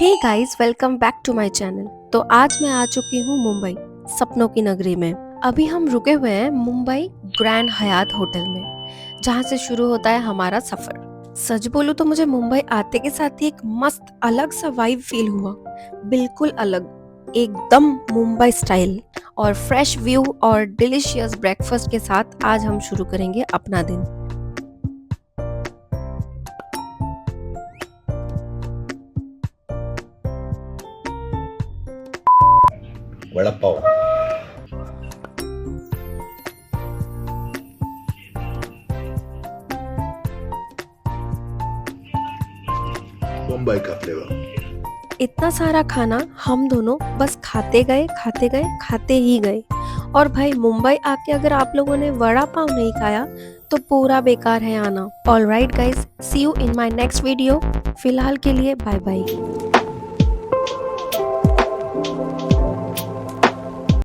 Hey guys, welcome back to my channel. तो आज मैं आ चुकी हूँ मुंबई, सपनों की नगरी में। अभी हम रुके हुए हैं मुंबई ग्रैंड हयात होटल में, जहाँ से शुरू होता है हमारा सफर। सच बोलूँ तो मुझे मुंबई आते के साथ ही एक मस्त अलग सा वाइब फील हुआ, बिल्कुल अलग, एकदम मुंबई स्टाइल। और फ्रेश व्यू और डिलीशियस ब्रेकफास्ट के साथ आज हम शुरू करेंगे अपना दिन। वड़ा पाव। मुंबई का फ्लेवर। इतना सारा खाना हम दोनों बस खाते गए खाते गए खाते ही गए। और भाई, मुंबई आके अगर आप लोगों ने वड़ा पाव नहीं खाया तो पूरा बेकार है आना। Alright guys, see you in my next video. फिलहाल के लिए बाय बाय।